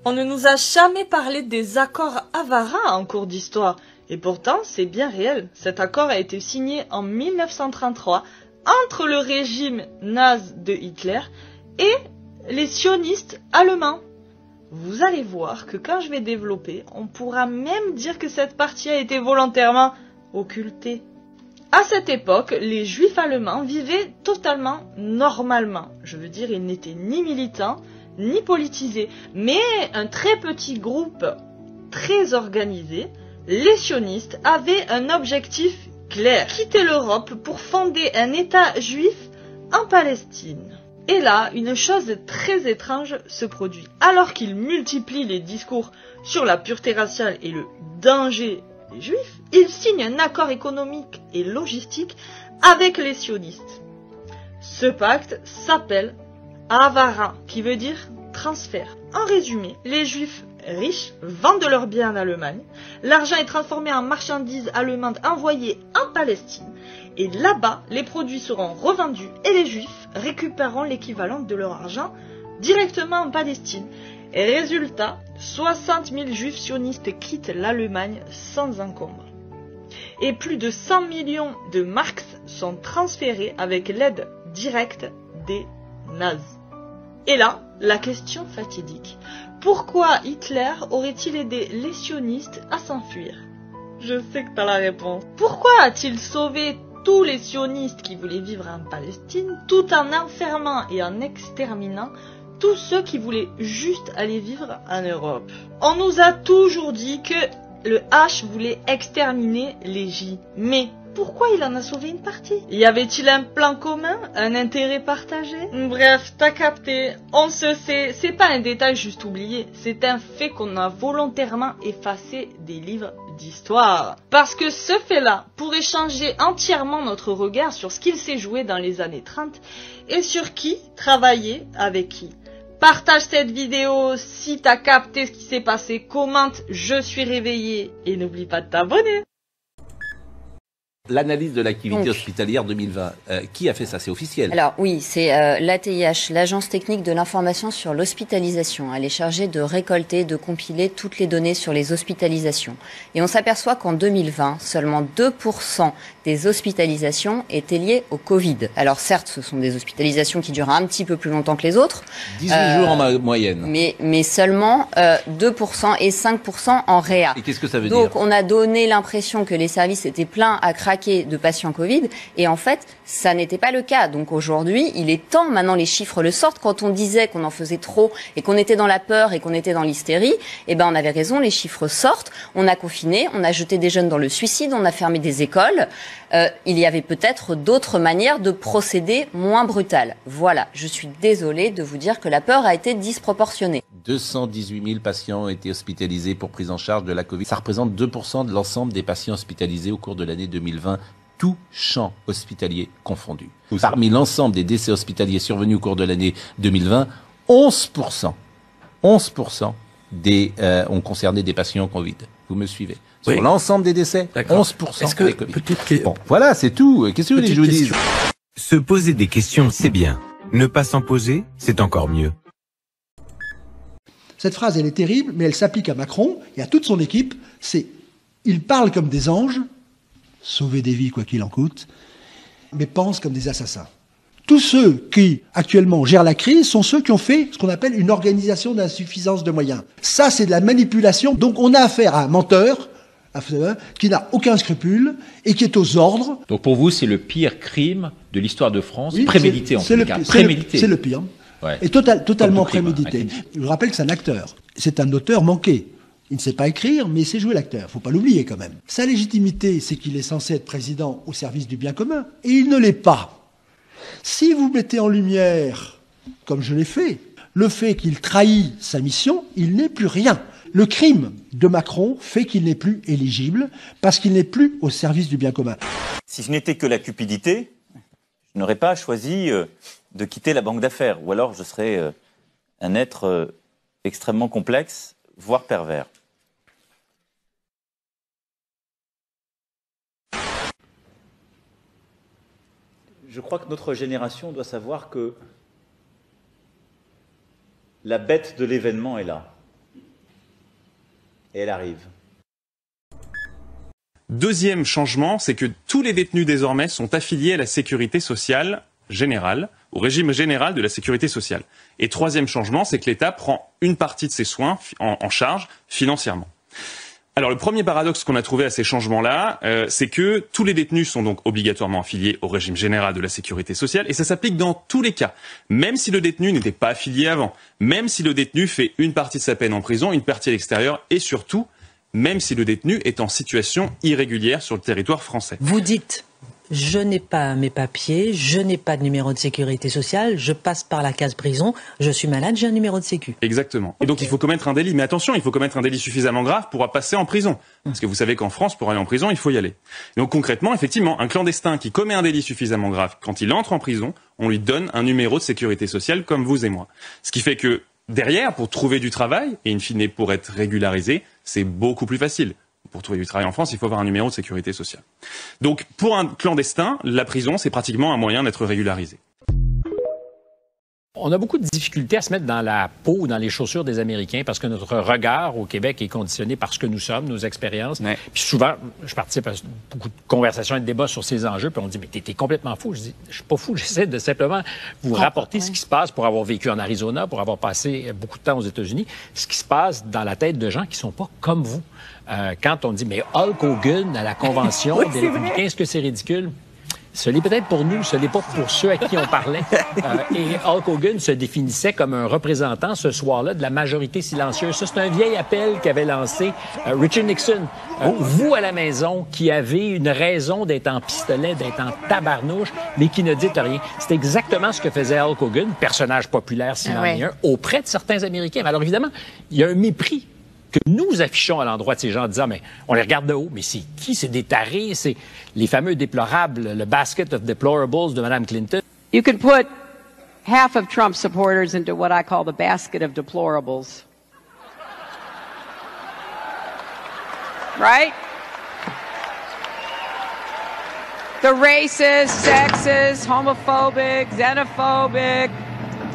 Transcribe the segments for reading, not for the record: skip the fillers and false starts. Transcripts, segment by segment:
On ne nous a jamais parlé des accords Avara en cours d'histoire. Et pourtant, c'est bien réel. Cet accord a été signé en 1933 entre le régime nazi de Hitler et les sionistes allemands. Vous allez voir que quand je vais développer, on pourra même dire que cette partie a été volontairement occultée. À cette époque, les juifs allemands vivaient totalement normalement. Je veux dire, ils n'étaient ni militants, ni politisés, mais un très petit groupe très organisé, les sionistes, avaient un objectif clair, quitter l'Europe pour fonder un État juif en Palestine. Et là, une chose très étrange se produit. Alors qu'ils multiplient les discours sur la pureté raciale et le danger des juifs, ils signent un accord économique et logistique avec les sionistes. Ce pacte s'appelle Avara, qui veut dire transfert. En résumé, les juifs riches vendent leurs biens en Allemagne, l'argent est transformé en marchandises allemandes envoyées en Palestine, et là-bas, les produits seront revendus et les juifs récupéreront l'équivalent de leur argent directement en Palestine. Et résultat, 60 000 juifs sionistes quittent l'Allemagne sans encombre. Et plus de 100 millions de marks sont transférés avec l'aide directe des nazis. Et là, la question fatidique. Pourquoi Hitler aurait-il aidé les sionistes à s'enfuir? Je sais que t'as la réponse. Pourquoi a-t-il sauvé tous les sionistes qui voulaient vivre en Palestine tout en enfermant et en exterminant tous ceux qui voulaient juste aller vivre en Europe? On nous a toujours dit que le H voulait exterminer les J. Mais pourquoi il en a sauvé une partie? Y avait-il un plan commun? Un intérêt partagé? Bref, t'as capté. On se sait, c'est pas un détail juste oublié. C'est un fait qu'on a volontairement effacé des livres d'histoire. Parce que ce fait-là pourrait changer entièrement notre regard sur ce qu'il s'est joué dans les années 30 et sur qui travaillait avec qui. Partage cette vidéo si t'as capté ce qui s'est passé, commente je suis réveillé et n'oublie pas de t'abonner. L'analyse de l'activité hospitalière 2020, qui a fait ça? C'est officiel? Alors oui, c'est l'ATIH, l'Agence technique de l'information sur l'hospitalisation. Elle est chargée de récolter, de compiler toutes les données sur les hospitalisations. Et on s'aperçoit qu'en 2020, seulement 2% des hospitalisations étaient liées au Covid. Alors certes, ce sont des hospitalisations qui durent un petit peu plus longtemps que les autres. 18 jours en moyenne. Mais seulement 2% et 5% en réa. Et qu'est-ce que ça veut dire? Donc on a donné l'impression que les services étaient pleins à craquer de patients Covid, et en fait, ça n'était pas le cas. Donc aujourd'hui, il est temps, maintenant les chiffres le sortent, quand on disait qu'on en faisait trop et qu'on était dans la peur et qu'on était dans l'hystérie, eh ben on avait raison, les chiffres sortent, on a confiné, on a jeté des jeunes dans le suicide, on a fermé des écoles, il y avait peut-être d'autres manières de procéder moins brutales. Voilà, je suis désolée de vous dire que la peur a été disproportionnée. 218 000 patients ont été hospitalisés pour prise en charge de la Covid. Ça représente 2% de l'ensemble des patients hospitalisés au cours de l'année 2020, tout champ hospitalier confondu. Parmi l'ensemble des décès hospitaliers survenus au cours de l'année 2020, 11% ont concerné des patients Covid. Vous me suivez? Sur l'ensemble des décès, 11%. Est-ce que peut-être que... Bon, voilà, c'est tout. Qu'est-ce que vous voulez que je vous dise? Se poser des questions, c'est bien. Ne pas s'en poser, c'est encore mieux. Cette phrase, elle est terrible, mais elle s'applique à Macron et à toute son équipe. C'est « ils parlent comme des anges, sauver des vies quoi qu'il en coûte, mais pensent comme des assassins ». Tous ceux qui, actuellement, gèrent la crise sont ceux qui ont fait ce qu'on appelle une organisation d'insuffisance de moyens. Ça, c'est de la manipulation. Donc on a affaire à un menteur qui n'a aucun scrupule et qui est aux ordres. Donc pour vous, c'est le pire crime de l'histoire de France, prémédité en tout cas. C'est le pire. Ouais. Et totalement prémédité. Je rappelle que c'est un acteur. C'est un auteur manqué. Il ne sait pas écrire, mais il sait jouer l'acteur. Faut pas l'oublier quand même. Sa légitimité, c'est qu'il est censé être président au service du bien commun. Et il ne l'est pas. Si vous mettez en lumière, comme je l'ai fait, le fait qu'il trahit sa mission, il n'est plus rien. Le crime de Macron fait qu'il n'est plus éligible parce qu'il n'est plus au service du bien commun. Si je n'étais que la cupidité, je n'aurais pas choisi de quitter la banque d'affaires. Ou alors je serais un être extrêmement complexe, voire pervers. Je crois que notre génération doit savoir que la bête de l'événement est là. Et elle arrive. Deuxième changement, c'est que tous les détenus désormais sont affiliés à la sécurité sociale générale, au régime général de la sécurité sociale. Et troisième changement, c'est que l'État prend une partie de ses soins en charge financièrement. Alors le premier paradoxe qu'on a trouvé à ces changements-là, c'est que tous les détenus sont donc obligatoirement affiliés au régime général de la sécurité sociale, et ça s'applique dans tous les cas, même si le détenu n'était pas affilié avant, même si le détenu fait une partie de sa peine en prison, une partie à l'extérieur, et surtout, même si le détenu est en situation irrégulière sur le territoire français. Vous dites, je n'ai pas mes papiers, je n'ai pas de numéro de sécurité sociale, je passe par la case prison, je suis malade, j'ai un numéro de sécu. Exactement. Et donc il faut commettre un délit. Mais attention, il faut commettre un délit suffisamment grave pour passer en prison. Parce que vous savez qu'en France, pour aller en prison, il faut y aller. Donc concrètement, effectivement, un clandestin qui commet un délit suffisamment grave, quand il entre en prison, on lui donne un numéro de sécurité sociale comme vous et moi. Ce qui fait que derrière, pour trouver du travail, et in fine pour être régularisé, c'est beaucoup plus facile. Pour trouver du travail en France, il faut avoir un numéro de sécurité sociale. Donc, pour un clandestin, la prison, c'est pratiquement un moyen d'être régularisé. On a beaucoup de difficultés à se mettre dans la peau, dans les chaussures des Américains, parce que notre regard au Québec est conditionné par ce que nous sommes, nos expériences. Ouais. Puis souvent, je participe à beaucoup de conversations et de débats sur ces enjeux, puis on me dit, mais t'es complètement fou. Je dis, je suis pas fou, j'essaie de simplement vous rapporter ce qui se passe pour avoir vécu en Arizona, pour avoir passé beaucoup de temps aux États-Unis, ce qui se passe dans la tête de gens qui sont pas comme vous. Quand on dit, mais Hulk Hogan à la convention des Républicains, est-ce que c'est ridicule? Ce l'est peut-être pour nous, ce l'est pas pour ceux à qui on parlait. Et Hulk Hogan se définissait comme un représentant ce soir-là de la majorité silencieuse. Ça, c'est un vieil appel qu'avait lancé Richard Nixon. Vous, à la maison, qui avez une raison d'être en pistolet, d'être en tabarnouche, mais qui ne dites rien. C'est exactement ce que faisait Hulk Hogan, personnage populaire s'il en est un, auprès de certains Américains. Mais alors évidemment, il y a un mépris que nous affichons à l'endroit de ces gens en disant, mais on les regarde de haut, mais c'est qui? C'est des tarés, c'est les fameux déplorables, le basket of deplorables de Mme Clinton. You could put half of Trump supporters into what I call the basket of deplorables. Right? The racist, sexist, homophobic, xenophobic,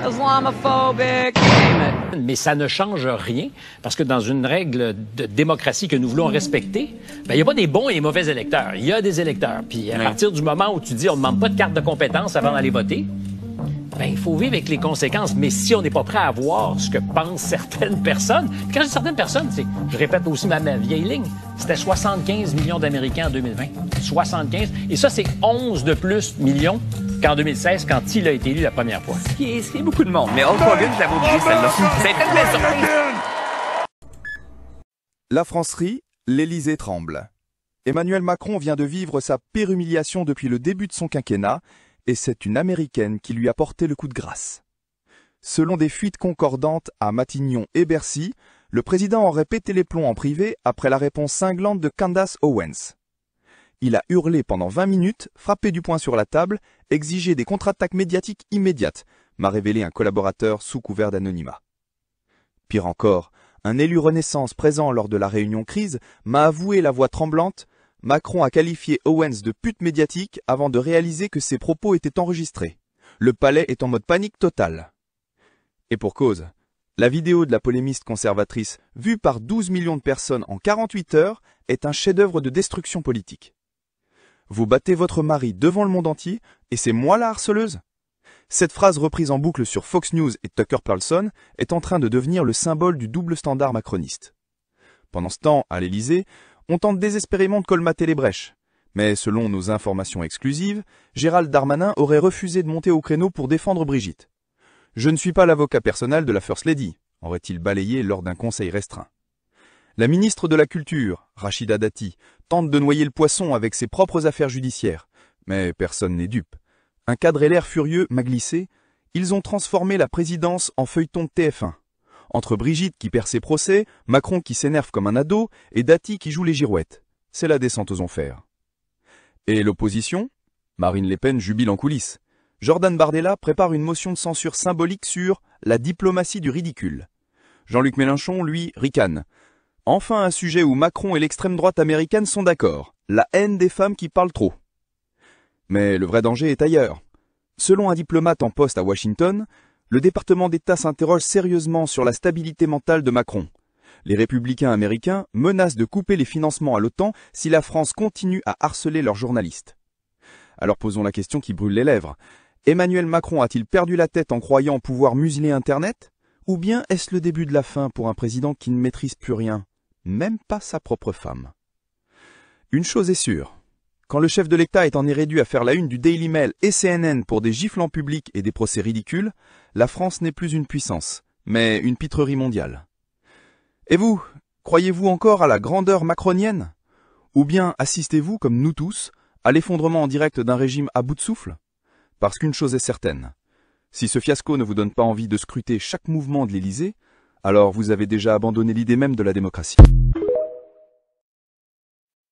Islamophobic, name it. Mais ça ne change rien, parce que dans une règle de démocratie que nous voulons respecter, il n'y a pas des bons et des mauvais électeurs. Il y a des électeurs. Puis à partir du moment où tu dis on ne demande pas de carte de compétence avant d'aller voter, il faut vivre avec les conséquences. Mais si on n'est pas prêt à voir ce que pensent certaines personnes, puis quand je dis certaines personnes, je répète aussi ma vieille ligne, c'était 75 millions d'Américains en 2020. 75. Et ça, c'est 11 de plus millions qu'en 2016, quand il a été élu la première fois. Ce qui est beaucoup de monde. Mais Hulk Hogan, je l'avais oublié, celle-là. C'est une belle surprise. La France rit, l'Élysée tremble. Emmanuel Macron vient de vivre sa pire humiliation depuis le début de son quinquennat, et c'est une Américaine qui lui a porté le coup de grâce. Selon des fuites concordantes à Matignon et Bercy, le président aurait pété les plombs en privé après la réponse cinglante de Candace Owens. Il a hurlé pendant 20 minutes, frappé du poing sur la table, exigé des contre-attaques médiatiques immédiates, m'a révélé un collaborateur sous couvert d'anonymat. Pire encore, un élu Renaissance présent lors de la réunion crise m'a avoué la voix tremblante: Macron a qualifié Owens de pute médiatique avant de réaliser que ses propos étaient enregistrés. Le palais est en mode panique totale. Et pour cause, la vidéo de la polémiste conservatrice, vue par 12 millions de personnes en 48 heures, est un chef-d'œuvre de destruction politique. Vous battez votre mari devant le monde entier, et c'est moi la harceleuse? Cette phrase reprise en boucle sur Fox News et Tucker Carlson est en train de devenir le symbole du double standard macroniste. Pendant ce temps, à l'Élysée, on tente désespérément de colmater les brèches. Mais selon nos informations exclusives, Gérald Darmanin aurait refusé de monter au créneau pour défendre Brigitte. Je ne suis pas l'avocat personnel de la First Lady, aurait-il balayé lors d'un conseil restreint. La ministre de la Culture, Rachida Dati, tente de noyer le poisson avec ses propres affaires judiciaires. Mais personne n'est dupe. Un cadre LR furieux m'a glissé. Ils ont transformé la présidence en feuilleton de TF1. Entre Brigitte qui perd ses procès, Macron qui s'énerve comme un ado et Dati qui joue les girouettes. C'est la descente aux enfers. Et l'opposition? Marine Le Pen jubile en coulisses. Jordan Bardella prépare une motion de censure symbolique sur la diplomatie du ridicule. Jean-Luc Mélenchon, lui, ricane. Enfin un sujet où Macron et l'extrême droite américaine sont d'accord, la haine des femmes qui parlent trop. Mais le vrai danger est ailleurs. Selon un diplomate en poste à Washington, le département d'État s'interroge sérieusement sur la stabilité mentale de Macron. Les républicains américains menacent de couper les financements à l'OTAN si la France continue à harceler leurs journalistes. Alors posons la question qui brûle les lèvres. Emmanuel Macron a-t-il perdu la tête en croyant pouvoir museler Internet? Ou bien est-ce le début de la fin pour un président qui ne maîtrise plus rien, même pas sa propre femme? Une chose est sûre, quand le chef de l'État est en est réduit à faire la une du Daily Mail et CNN pour des gifles en public et des procès ridicules, la France n'est plus une puissance, mais une pitrerie mondiale. Et vous, croyez-vous encore à la grandeur macronienne? Ou bien assistez-vous, comme nous tous, à l'effondrement en direct d'un régime à bout de souffle? Parce qu'une chose est certaine, si ce fiasco ne vous donne pas envie de scruter chaque mouvement de l'Élysée, alors vous avez déjà abandonné l'idée même de la démocratie.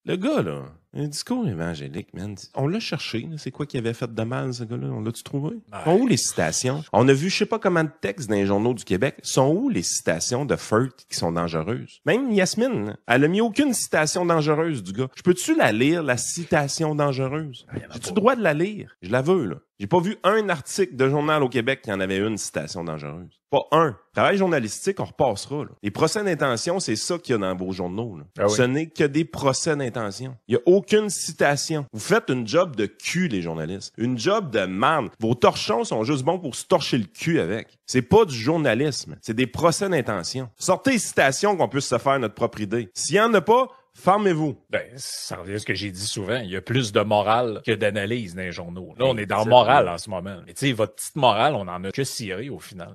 Le gars, là, un discours évangélique, man. On l'a cherché, là. C'est quoi qu'il avait fait de mal, ce gars-là? On l'a-tu trouvé? Ouais. Sont où les citations? On a vu je sais pas comment de textes dans les journaux du Québec. Sont où les citations de Firth qui sont dangereuses? Même Yasmine, elle a mis aucune citation dangereuse du gars. Je peux-tu la lire, la citation dangereuse? J'ai-tu le droit de la lire? Je la veux, là. J'ai pas vu un article de journal au Québec qui en avait une citation dangereuse. Pas un. Travail journalistique, on repassera, là. Les procès d'intention, c'est ça qu'il y a dans vos journaux, là. Ah oui. Ce n'est que des procès d'intention. Il y a aucune citation. Vous faites une job de cul, les journalistes. Une job de merde. Vos torchons sont juste bons pour se torcher le cul avec. C'est pas du journalisme. C'est des procès d'intention. Sortez les citations qu'on puisse se faire notre propre idée. S'il y en a pas, fermez-vous. Ben, ça revient à ce que j'ai dit souvent. Il y a plus de morale que d'analyse dans les journaux. Là, on est dans morale en ce moment. Mais tu sais, votre petite morale, on en a que ciré au final.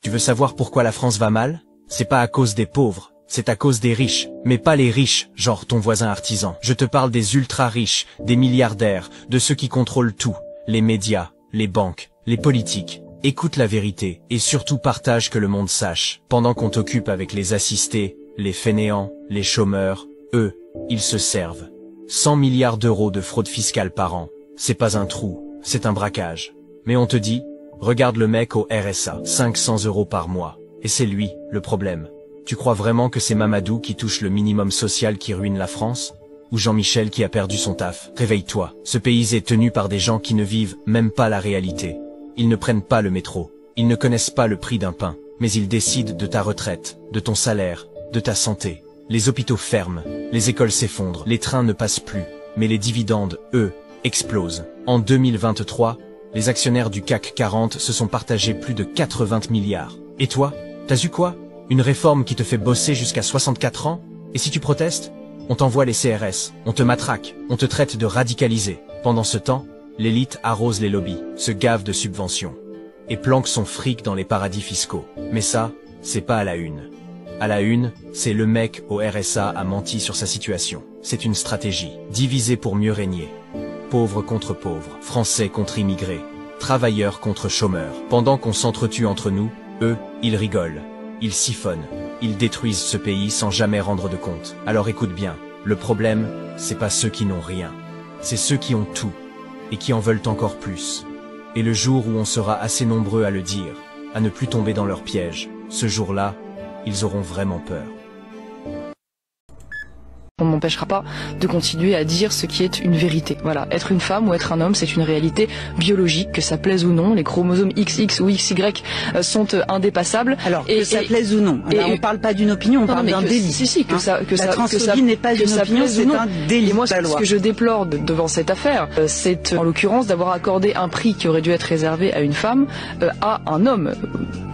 Tu veux savoir pourquoi la France va mal? C'est pas à cause des pauvres, c'est à cause des riches. Mais pas les riches, genre ton voisin artisan. Je te parle des ultra-riches, des milliardaires, de ceux qui contrôlent tout. Les médias, les banques, les politiques. Écoute la vérité, et surtout partage que le monde sache. Pendant qu'on t'occupe avec les assistés, les fainéants, les chômeurs, eux, ils se servent. 100 milliards d'euros de fraude fiscale par an. C'est pas un trou, c'est un braquage. Mais on te dit, regarde le mec au RSA, 500 € par mois. Et c'est lui, le problème. Tu crois vraiment que c'est Mamadou qui touche le minimum social qui ruine la France? Ou Jean-Michel qui a perdu son taf? Réveille-toi, ce pays est tenu par des gens qui ne vivent même pas la réalité. Ils ne prennent pas le métro, ils ne connaissent pas le prix d'un pain, mais ils décident de ta retraite, de ton salaire, de ta santé. Les hôpitaux ferment, les écoles s'effondrent, les trains ne passent plus, mais les dividendes, eux, explosent. En 2023, les actionnaires du CAC 40 se sont partagés plus de 80 milliards. Et toi, t'as eu quoi? Une réforme qui te fait bosser jusqu'à 64 ans? Et si tu protestes, on t'envoie les CRS, on te matraque, on te traite de radicalisé. Pendant ce temps, l'élite arrose les lobbies, se gave de subventions, et planque son fric dans les paradis fiscaux. Mais ça, c'est pas à la une. À la une, c'est le mec au RSA a menti sur sa situation. C'est une stratégie, diviser pour mieux régner. Pauvres contre pauvres, Français contre immigrés, travailleurs contre chômeurs. Pendant qu'on s'entretue entre nous, eux, ils rigolent, ils siphonnent, ils détruisent ce pays sans jamais rendre de compte. Alors écoute bien, le problème, c'est pas ceux qui n'ont rien, c'est ceux qui ont tout, et qui en veulent encore plus. Et le jour où on sera assez nombreux à le dire, à ne plus tomber dans leur piège, ce jour-là, ils auront vraiment peur. On ne m'empêchera pas de continuer à dire ce qui est une vérité. Voilà, être une femme ou être un homme, c'est une réalité biologique, que ça plaise ou non. Les chromosomes XX ou XY sont indépassables. Alors, que ça plaise ou non. Alors, on ne parle pas d'une opinion, on parle d'un délit. La transphobie n'est pas une opinion, c'est un délit. Et moi, ce que je déplore devant cette affaire, c'est en l'occurrence d'avoir accordé un prix qui aurait dû être réservé à une femme à un homme.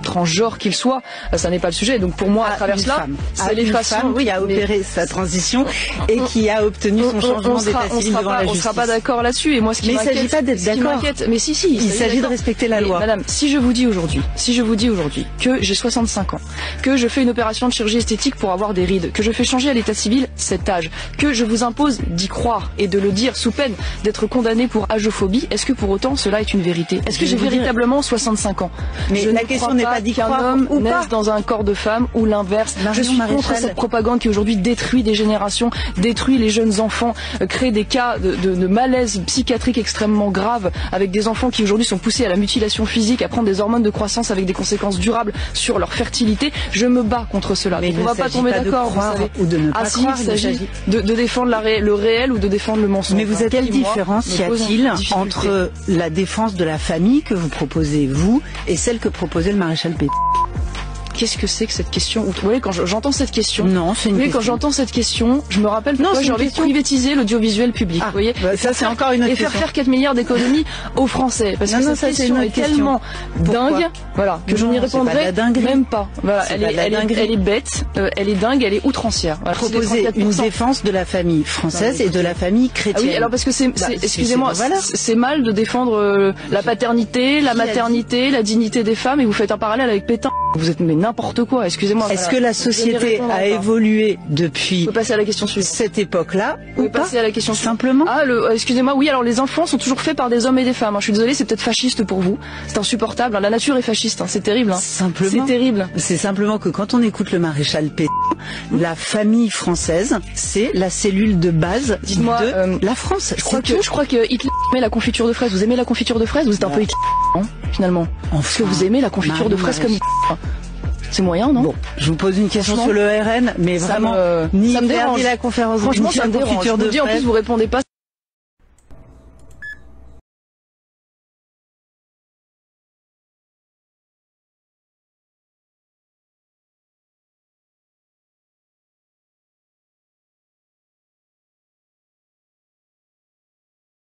Transgenre qu'il soit, ça n'est pas le sujet. Donc pour moi, à travers cela, c'est l'effacement qui a opéré sa transition et qui a obtenu son changement d'état civil devant la justice. On ne sera pas d'accord là-dessus. Et moi, ce qui m'inquiète, mais il ne s'agit pas d'être d'accord. Mais si, il s'agit de respecter la loi. Madame, si je vous dis aujourd'hui que j'ai 65 ans, que je fais une opération de chirurgie esthétique pour avoir des rides, que je fais changer à l'état civil cet âge, que je vous impose d'y croire et de le dire sous peine d'être condamné pour agophobie, est-ce que pour autant cela est une vérité? Est-ce que j'ai véritablement 65 ans? Mais la question n'est pas qu'un homme naisse dans un corps de femme ou l'inverse. Je suis contre cette propagande qui aujourd'hui détruit des générations, détruit les jeunes enfants, crée des cas de malaise psychiatrique extrêmement graves avec des enfants qui aujourd'hui sont poussés à la mutilation physique, à prendre des hormones de croissance avec des conséquences durables sur leur fertilité. Je me bats contre cela. Mais on ne va pas tomber d'accord, vous savez. Ou de ne pas croire, il s'agit de défendre le réel ou de défendre le mensonge. Mais vous êtes quelle différence y a-t-il entre la défense de la famille que vous proposez, vous, et celle que proposait le maréchal Pétain? qu'est-ce que c'est que cette question? Vous voyez, quand j'entends cette question, non, c'est une question. Quand j'entends cette question, je me rappelle pourquoi j'ai envie de privatiser l'audiovisuel public. Vous voyez, ça c'est encore une autre question. Et faire 4 milliards d'économies aux Français, parce que cette question est tellement dingue, voilà, que je n'y répondrai même pas. Voilà, elle est bête, elle est dingue, elle est outrancière. Voilà, proposer une défense de la famille française et de la famille chrétienne. Ah oui, alors parce que excusez-moi, c'est mal de défendre la paternité, la maternité, la dignité des femmes, et vous faites un parallèle avec Pétain. Vous êtes mais n'importe quoi, excusez-moi. Est-ce que la société a évolué depuis passer à la question suivante. Cette époque-là ou pas? Passer à la question simplement. Ah, excusez-moi, oui, alors les enfants sont toujours faits par des hommes et des femmes. Je suis désolée, c'est peut-être fasciste pour vous. C'est insupportable. La nature est fasciste, c'est terrible. Simplement. C'est terrible. C'est simplement que quand on écoute le maréchal Pétain, la famille française, c'est la cellule de base de la France. Je crois que Hitler aimait la confiture de fraises. Vous aimez la confiture de fraises? Vous êtes un peu Hitler, hein, finalement. Est-ce que vous aimez la confiture de fraises comme Hitler? C'est moyen, non? Bon, je vous pose une question sur le RN, mais vraiment, ni la conférence. Franchement, ça me dérange. Je vous dis, en plus, vous répondez pas.